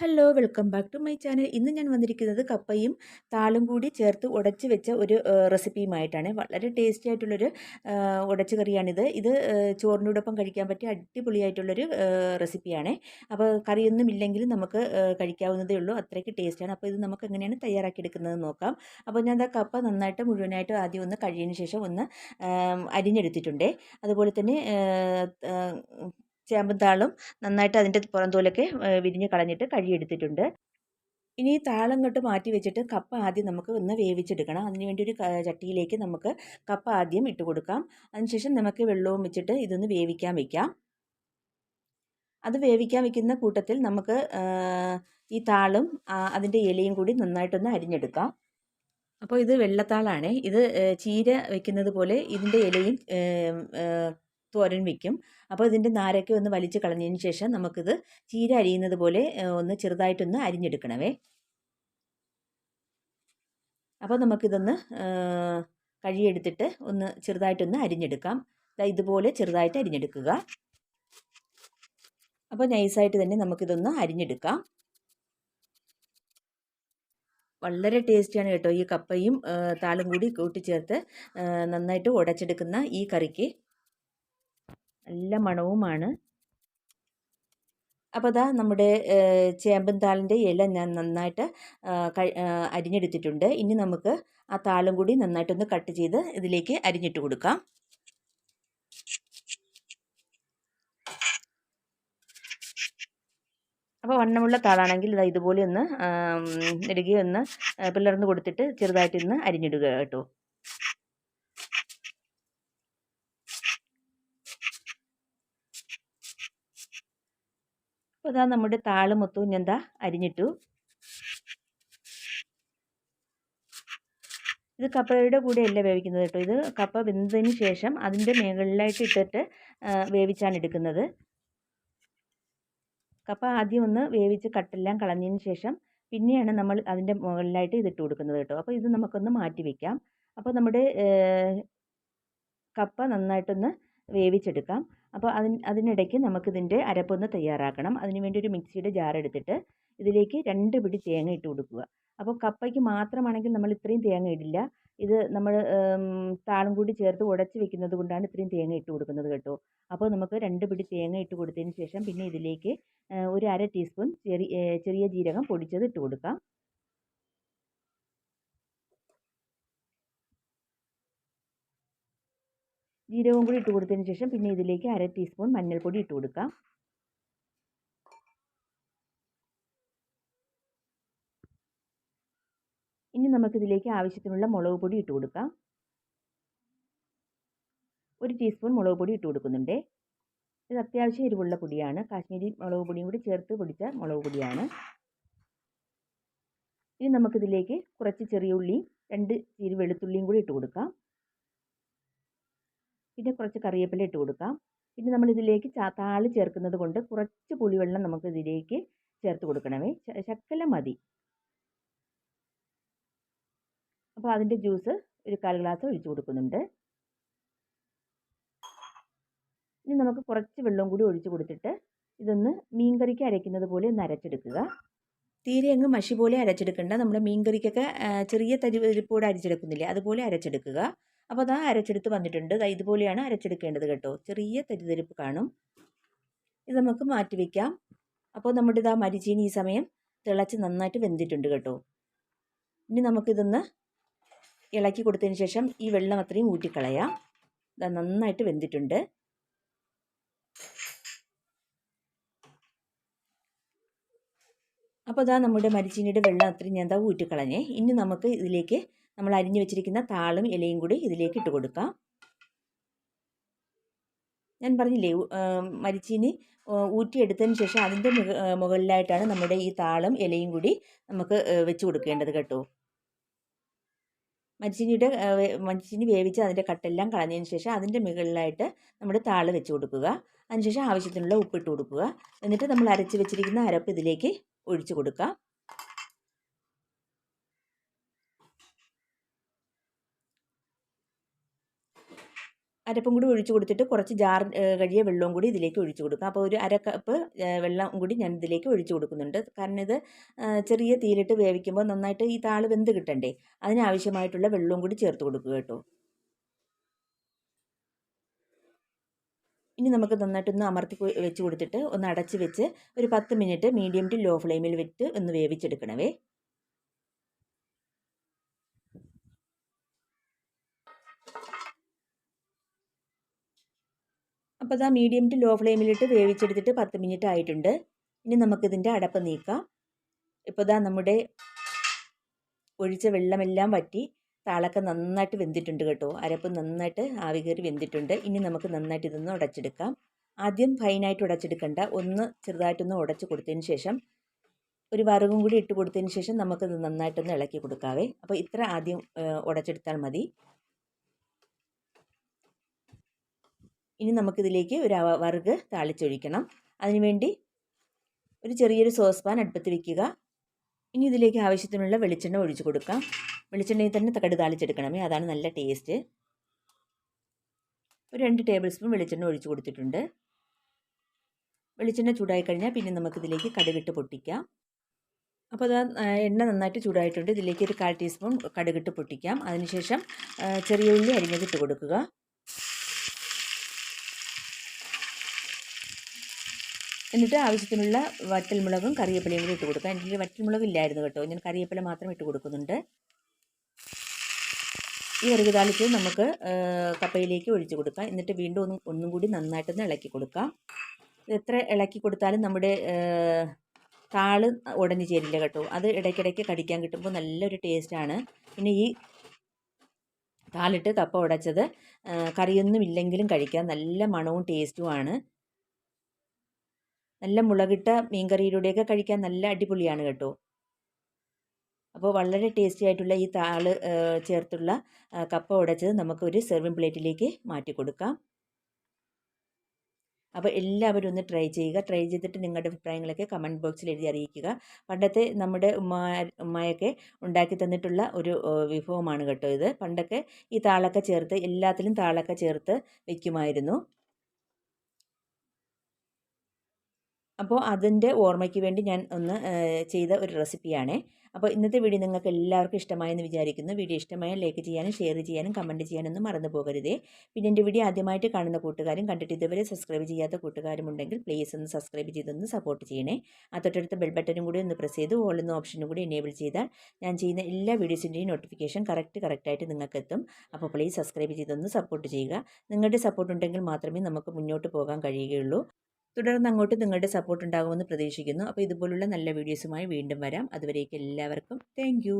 Hello welcome back to my channel. ഇന്ന് ഞാൻ വന്നിരിക്കുന്നത് കപ്പയും താളും കൂടി ചേർത്ത് ഉടച്ച് വെച്ച ഒരു റെസിപ്പിയുമായിട്ടാണ്. വളരെ ടേസ്റ്റി ആയിട്ടുള്ളൊരു ഉടച്ച് കറിയാണിത്. ഇത് ചോറിനോടൊപ്പം കഴിക്കാൻ പറ്റിയ അടിപൊളിയായിട്ടുള്ളൊരു റെസിപ്പിയാണ്. അപ്പോൾ കറിയൊന്നും ഇല്ലെങ്കിലും നമുക്ക് കഴിക്കാവുന്നതേ ഉള്ളൂ, അത്രയ്ക്ക് ടേസ്റ്റാണ്. അപ്പോൾ ഇത് നമുക്ക് എങ്ങനെയാണ് തയ്യാറാക്കിയെടുക്കുന്നത് നോക്കാം. അപ്പോൾ ഞാൻ കപ്പ നന്നായിട്ട് മുഴുവനായിട്ട് ആദ്യം ഒന്ന് കഴുകിയതിന് ശേഷം ഒന്ന് അരിഞ്ഞെടുത്തിട്ടുണ്ട്. അതുപോലെ തന്നെ ചേമ്പും താളും നന്നായിട്ട് അതിൻ്റെ പുറന്തോലൊക്കെ വിരിഞ്ഞ് കളഞ്ഞിട്ട് കഴുകിയെടുത്തിട്ടുണ്ട്. ഇനി താളങ്ങോട്ട് മാറ്റി വെച്ചിട്ട് കപ്പ ആദ്യം നമുക്ക് ഒന്ന് വേവിച്ചെടുക്കണം. അതിനുവേണ്ടി ഒരു ചട്ടിയിലേക്ക് നമുക്ക് കപ്പ ആദ്യം ഇട്ട് കൊടുക്കാം. അതിനുശേഷം നമുക്ക് വെള്ളവും വെച്ചിട്ട് ഇതൊന്ന് വേവിക്കാൻ വയ്ക്കാം. അത് വേവിക്കാൻ വയ്ക്കുന്ന കൂട്ടത്തിൽ നമുക്ക് ഈ താളും അതിൻ്റെ ഇലയും കൂടി നന്നായിട്ടൊന്ന് അരിഞ്ഞെടുക്കാം. അപ്പോൾ ഇത് വെള്ളത്താളാണ്. ഇത് ചീര വെക്കുന്നത് പോലെ ഇതിൻ്റെ ഇലയും തോരൻ വയ്ക്കും. അപ്പോൾ ഇതിൻ്റെ നാരൊക്കെ ഒന്ന് വലിച്ച് കളഞ്ഞതിന് ശേഷം നമുക്കിത് ചീര അരിയുന്നത് പോലെ ഒന്ന് ചെറുതായിട്ടൊന്ന് അരിഞ്ഞെടുക്കണമേ. അപ്പോൾ നമുക്കിതൊന്ന് കഴുകിയെടുത്തിട്ട് ഒന്ന് ചെറുതായിട്ടൊന്ന് അരിഞ്ഞെടുക്കാം. ഇതുപോലെ ചെറുതായിട്ട് അരിഞ്ഞെടുക്കുക. അപ്പോൾ നൈസായിട്ട് തന്നെ നമുക്കിതൊന്ന് അരിഞ്ഞെടുക്കാം. വളരെ ടേസ്റ്റിയാണ് കേട്ടോ ഈ കപ്പയും താളും കൂടി കൂട്ടിച്ചേർത്ത് നന്നായിട്ട് ഉടച്ചെടുക്കുന്ന ഈ കറിക്ക്. നല്ല മണവുമാണ്. അപ്പോൾ ദാ നമ്മുടെ ചേമ്പൻ താളിൻ്റെ ഇല ഞാൻ നന്നായിട്ട് അരിഞ്ഞെടുത്തിട്ടുണ്ട്. ഇനി നമുക്ക് ആ താളും കൂടി നന്നായിട്ടൊന്ന് കട്ട് ചെയ്ത് ഇതിലേക്ക് അരിഞ്ഞിട്ട് കൊടുക്കാം. അപ്പോൾ വണ്ണമുള്ള താളാണെങ്കിൽ ഇതുപോലെ ഒന്ന് നെടുകെ ഒന്ന് പിളർന്ന് കൊടുത്തിട്ട് ചെറുതായിട്ടൊന്ന് അരിഞ്ഞിടുക കേട്ടോ. അപ്പോൾ ഇതാ നമ്മുടെ താള് മൊത്തവും ഞാൻ അരിഞ്ഞിട്ടു. ഇത് കപ്പയുടെ കൂടെ അല്ല വേവിക്കുന്നത് കേട്ടോ. ഇത് കപ്പ വെന്തതിന് ശേഷം അതിൻ്റെ മുകളിലായിട്ട് ഇട്ടിട്ട് വേവിച്ചാണ് എടുക്കുന്നത്. കപ്പ ആദ്യം ഒന്ന് വേവിച്ച് കട്ടെല്ലാം കളഞ്ഞതിന് ശേഷം പിന്നെയാണ് നമ്മൾ അതിൻ്റെ മുകളിലായിട്ട് ഇതിട്ട് കൊടുക്കുന്നത് കേട്ടോ. അപ്പോൾ ഇത് നമുക്കൊന്ന് മാറ്റി വയ്ക്കാം. അപ്പോൾ നമ്മുടെ കപ്പ നന്നായിട്ടൊന്ന് വേവിച്ചെടുക്കാം. അപ്പോൾ അതിനിടയ്ക്ക് നമുക്കിതിൻ്റെ അരപ്പൊന്ന് തയ്യാറാക്കണം. അതിനുവേണ്ടി ഒരു മിക്സിയുടെ ജാർ എടുത്തിട്ട് ഇതിലേക്ക് 2 പിടി തേങ്ങ ഇട്ട് കൊടുക്കുക. അപ്പോൾ കപ്പയ്ക്ക് മാത്രമാണെങ്കിൽ നമ്മൾ ഇത്രയും തേങ്ങ ഇടില്ല. ഇത് നമ്മൾ താളും കൂടി ചേർത്ത് ഉടച്ച് വെക്കുന്നത് കൊണ്ടാണ് ഇത്രയും തേങ്ങ ഇട്ട് കൊടുക്കുന്നത് കേട്ടോ. അപ്പോൾ നമുക്ക് 2 പിടി തേങ്ങ ഇട്ട് കൊടുത്തതിന് ശേഷം പിന്നെ ഇതിലേക്ക് ഒരു 1/2 ടീസ്പൂൺ ചെറിയ ജീരകം പൊടിച്ചത് ഇട്ട് കൊടുക്കാം. ജീരകവും കൂടി ഇട്ട് കൊടുത്തതിന് ശേഷം പിന്നെ ഇതിലേക്ക് 1/2 ടീസ്പൂൺ മഞ്ഞൾപ്പൊടി ഇട്ട് കൊടുക്കാം. ഇനി നമുക്കിതിലേക്ക് ആവശ്യത്തിനുള്ള മുളക് പൊടി ഇട്ട് കൊടുക്കാം. 1 ടീസ്പൂൺ മുളക് പൊടി ഇട്ട് കൊടുക്കുന്നുണ്ട്. ഇത് അത്യാവശ്യം എരിവുള്ള പൊടിയാണ്. കാശ്മീരി മുളക് പൊടിയും കൂടി ചേർത്ത് പൊടിച്ച മുളക് പൊടിയാണ്. ഇനി നമുക്കിതിലേക്ക് കുറച്ച് ചെറിയ ഉള്ളിയും 2 ചീര വെളുത്തുള്ളിയും കൂടി ഇട്ട് കൊടുക്കാം. പിന്നെ കുറച്ച് കറിവേപ്പില ഇട്ട് കൊടുക്കാം. പിന്നെ നമ്മളിതിലേക്ക് താള് ചേർക്കുന്നത് കൊണ്ട് കുറച്ച് പുളിവെള്ളം നമുക്ക് ഇതിലേക്ക് ചേർത്ത് കൊടുക്കണമേ. ശകലം മതി. അപ്പോൾ അതിൻ്റെ ജ്യൂസ് ഒരു 1/4 ഗ്ലാസ് ഒഴിച്ച് കൊടുക്കുന്നുണ്ട്. ഇനി നമുക്ക് കുറച്ച് വെള്ളം കൂടി ഒഴിച്ച് കൊടുത്തിട്ട് ഇതൊന്ന് മീൻകറിക്ക് അരയ്ക്കുന്നത് പോലെ ഒന്ന് അരച്ചെടുക്കുക. തീരെ അങ്ങ് മഷി പോലെ അരച്ചെടുക്കേണ്ട. നമ്മുടെ മീൻകറിക്കൊക്കെ ചെറിയ തരിപ്പോടെ അരച്ചെടുക്കുന്നില്ലേ, അതുപോലെ അരച്ചെടുക്കുക. അപ്പോൾ അതാ അരച്ചെടുത്ത് വന്നിട്ടുണ്ട്. ഇതുപോലെയാണ് അരച്ചെടുക്കേണ്ടത് കേട്ടോ. ചെറിയ തരിതരിപ്പ് കാണും. ഇത് നമുക്ക് മാറ്റി വയ്ക്കാം. അപ്പോൾ നമ്മുടെ ഇതാ മരിച്ചീനി ഈ സമയം തിളച്ച് നന്നായിട്ട് വെന്തിട്ടുണ്ട് കേട്ടോ. ഇനി നമുക്കിതൊന്ന് ഇളക്കി കൊടുത്തതിന് ശേഷം ഈ വെള്ളം അത്രയും ഊറ്റിക്കളയാം. ഇത് നന്നായിട്ട് വെന്തിട്ടുണ്ട്. അപ്പോൾ ഇതാ നമ്മുടെ മരിച്ചീനിയുടെ വെള്ളം അത്രയും ഞാൻ ഊറ്റിക്കളഞ്ഞേ. ഇനി നമുക്ക് ഇതിലേക്ക് നമ്മൾ അരിഞ്ഞു വെച്ചിരിക്കുന്ന താളും ഇലയും കൂടി ഇതിലേക്ക് ഇട്ട് കൊടുക്കാം. ഞാൻ പറഞ്ഞില്ലേ, മരിച്ചീനി ഊറ്റിയെടുത്തതിന് ശേഷം അതിൻ്റെ മുകളിലായിട്ടാണ് നമ്മുടെ ഈ താളും ഇലയും കൂടി നമുക്ക് വെച്ച് കൊടുക്കേണ്ടത് കേട്ടോ. മരിച്ചീനി വേവിച്ച് അതിൻ്റെ കട്ടെല്ലാം കളഞ്ഞതിന് ശേഷം അതിൻ്റെ മുകളിലായിട്ട് നമ്മുടെ താള് വെച്ച് കൊടുക്കുക. അതിനുശേഷം ആവശ്യത്തിനുള്ള ഉപ്പിട്ട് കൊടുക്കുക. എന്നിട്ട് നമ്മൾ അരച്ച് വെച്ചിരിക്കുന്ന അരപ്പ് ഇതിലേക്ക് ഒഴിച്ചു കൊടുക്കാം. അരപ്പും കൂടി ഒഴിച്ച് കൊടുത്തിട്ട് കുറച്ച് ജാർ കഴിയ വെള്ളവും കൂടി ഇതിലേക്ക് ഒഴിച്ച് കൊടുക്കുക. അപ്പോൾ ഒരു അര കപ്പ് വെള്ളം കൂടി ഞാൻ ഇതിലേക്ക് ഒഴിച്ച് കൊടുക്കുന്നുണ്ട്. കാരണം ഇത് ചെറിയ തീയിലിട്ട് വേവിക്കുമ്പോൾ നന്നായിട്ട് ഈ താള് വെന്ത് കിട്ടണ്ടേ, അതിനാവശ്യമായിട്ടുള്ള വെള്ളവും കൂടി ചേർത്ത് കൊടുക്കുക കേട്ടോ. ഇനി നമുക്ക് നന്നായിട്ടൊന്ന് അമർത്തി വെച്ച് കൊടുത്തിട്ട് ഒന്ന് അടച്ച് വെച്ച് ഒരു 10 മിനിറ്റ് മീഡിയം ടു ലോ ഫ്ലെയിമിൽ വെച്ച് ഒന്ന് വേവിച്ചെടുക്കണവേ. അപ്പോൾ ഇതാ മീഡിയം ടു ലോ ഫ്ലെയിമിലിട്ട് വേവിച്ചെടുത്തിട്ട് 10 മിനിറ്റ് ആയിട്ടുണ്ട്. ഇനി നമുക്കിതിൻ്റെ അടപ്പ് നീക്കാം. ഇപ്പോൾ ഇതാ നമ്മുടെ ഒഴിച്ച വെള്ളമെല്ലാം വറ്റി താളൊക്കെ നന്നായിട്ട് വെന്തിട്ടുണ്ട് കേട്ടോ. അരപ്പ് നന്നായിട്ട് ആവി കയറി വെന്തിട്ടുണ്ട്. ഇനി നമുക്ക് നന്നായിട്ട് ഇതൊന്ന് ഉടച്ചെടുക്കാം. ആദ്യം ഫൈനായിട്ട് ഉടച്ചെടുക്കണ്ട, ഒന്ന് ചെറുതായിട്ടൊന്ന് ഉടച്ച് കൊടുത്തതിന് ശേഷം ഒരു വറവും കൂടി ഇട്ട് കൊടുത്തതിന് ശേഷം നമുക്കിത് നന്നായിട്ടൊന്ന് ഇളക്കി കൊടുക്കാവേ. അപ്പോൾ ഇത്ര ആദ്യം ഉടച്ചെടുത്താൽ മതി. ഇനി നമുക്കിതിലേക്ക് ഒരു വറുക് താളിച്ചൊഴിക്കണം. അതിനുവേണ്ടി ഒരു ചെറിയൊരു സോസ് പാൻ അടുപ്പത്ത് വയ്ക്കുക. ഇനി ഇതിലേക്ക് ആവശ്യത്തിനുള്ള വെളിച്ചെണ്ണ ഒഴിച്ച് കൊടുക്കാം. വെളിച്ചെണ്ണയിൽ തന്നെ കടുക് താളിച്ചെടുക്കണമേ, അതാണ് നല്ല ടേസ്റ്റ്. ഒരു 2 ടേബിൾ സ്പൂൺ വെളിച്ചെണ്ണ ഒഴിച്ച് കൊടുത്തിട്ടുണ്ട്. വെളിച്ചെണ്ണ ചൂടായി കഴിഞ്ഞാൽ പിന്നെ നമുക്കിതിലേക്ക് കടുകിട്ട് പൊട്ടിക്കാം. അപ്പോൾ അത് എണ്ണ നന്നായിട്ട് ചൂടായിട്ടുണ്ട്. ഇതിലേക്ക് ഒരു 1/4 ടീസ്പൂൺ കടുകിട്ട് പൊട്ടിക്കാം. അതിനുശേഷം ചെറിയ ഉള്ളി അരിഞ്ഞതിട്ട് കൊടുക്കുക. എന്നിട്ട് ആവശ്യത്തിനുള്ള വറ്റൽമുളകും കറിവേപ്പിലയും കൂടി ഇട്ട് കൊടുക്കുക. എൻ്റെ വറ്റൽമുളക് ഇല്ലായിരുന്നു കേട്ടോ, ഞാൻ കറിവേപ്പില മാത്രം ഇട്ട് കൊടുക്കുന്നുണ്ട്. ഈ വറുക് താളിച്ച് നമുക്ക് കപ്പയിലേക്ക് ഒഴിച്ച് കൊടുക്കാം. എന്നിട്ട് വീണ്ടും ഒന്നും കൂടി നന്നായിട്ടൊന്ന് ഇളക്കി കൊടുക്കാം. എത്ര ഇളക്കി കൊടുത്താലും നമ്മുടെ താള് ഉടഞ്ഞു ചേരില്ല കേട്ടോ. അത് ഇടയ്ക്കിടയ്ക്ക് കടിക്കാൻ കിട്ടുമ്പോൾ നല്ലൊരു ടേസ്റ്റാണ്. പിന്നെ ഈ താളിട്ട് കപ്പ ഉടച്ചത് കറിയൊന്നും ഇല്ലെങ്കിലും കഴിക്കാം. നല്ല മണവും ടേസ്റ്റുമാണ്. നല്ല മുളകിട്ട മീൻകറിയിലൂടെയൊക്കെ കഴിക്കാൻ നല്ല അടിപൊളിയാണ് കേട്ടോ. അപ്പോൾ വളരെ ടേസ്റ്റി ആയിട്ടുള്ള ഈ താള് ചേർത്തുള്ള കപ്പ ഉടച്ചത് നമുക്കൊരു സെർവിങ് പ്ലേറ്റിലേക്ക് മാറ്റി കൊടുക്കാം. അപ്പോൾ എല്ലാവരും ഒന്ന് ട്രൈ ചെയ്യുക. ട്രൈ ചെയ്തിട്ട് നിങ്ങളുടെ അഭിപ്രായങ്ങളൊക്കെ കമൻറ്റ് ബോക്സിൽ എഴുതി അറിയിക്കുക. പണ്ടത്തെ നമ്മുടെ ഉമ്മയൊക്കെ ഉണ്ടാക്കി തന്നിട്ടുള്ള ഒരു വിഭവമാണ് കേട്ടോ ഇത്. പണ്ടൊക്കെ ഈ താളൊക്കെ ചേർത്ത് എല്ലാത്തിലും താളൊക്കെ ചേർത്ത് വയ്ക്കുമായിരുന്നു. അപ്പോൾ അതിൻ്റെ ഓർമ്മയ്ക്ക് വേണ്ടി ഞാൻ ഒന്ന് ചെയ്ത ഒരു റെസിപ്പിയാണേ. അപ്പോൾ ഇന്നത്തെ വീഡിയോ നിങ്ങൾക്ക് എല്ലാവർക്കും ഇഷ്ടമായെന്ന് വിചാരിക്കുന്നു. വീഡിയോ ഇഷ്ടമായാൽ ലൈക്ക് ചെയ്യാനും ഷെയർ ചെയ്യാനും കമൻറ്റ് ചെയ്യാനൊന്നും മറന്നു പോകരുതേ. പിന്നെ എൻ്റെ വീഡിയോ ആദ്യമായിട്ട് കാണുന്ന കൂട്ടുകാരും കണ്ടിട്ട് ഇതുവരെ സബ്സ്ക്രൈബ് ചെയ്യാത്ത കൂട്ടുകാരും ഉണ്ടെങ്കിൽ പ്ലീസ് ഒന്ന് സബ്സ്ക്രൈബ് ചെയ്തൊന്ന് സപ്പോർട്ട് ചെയ്യണേ. ആ തൊട്ടടുത്ത ബെൽ ബട്ടനും കൂടി ഒന്ന് പ്രസ് ചെയ്ത് ഓൾ എന്ന ഓപ്ഷനും കൂടി എനേബിൾ ചെയ്താൽ ഞാൻ ചെയ്യുന്ന എല്ലാ വീഡിയോസിൻ്റെയും നോട്ടിഫിക്കേഷൻ കറക്റ്റായിട്ട് നിങ്ങൾക്ക് എത്തും. അപ്പോൾ പ്ലീസ് സബ്സ്ക്രൈബ് ചെയ്തൊന്ന് സപ്പോർട്ട് ചെയ്യുക. നിങ്ങളുടെ സപ്പോർട്ട് ഉണ്ടെങ്കിൽ മാത്രമേ നമുക്ക് മുന്നോട്ട് പോകാൻ കഴിയുകയുള്ളൂ. തുടർന്ന് അങ്ങോട്ട് നിങ്ങളുടെ സപ്പോർട്ട് ഉണ്ടാകുമെന്ന് പ്രതീക്ഷിക്കുന്നു. അപ്പോൾ ഇതുപോലുള്ള നല്ല വീഡിയോസുമായി വീണ്ടും വരാം. അതുവരേക്കും എല്ലാവർക്കും താങ്ക്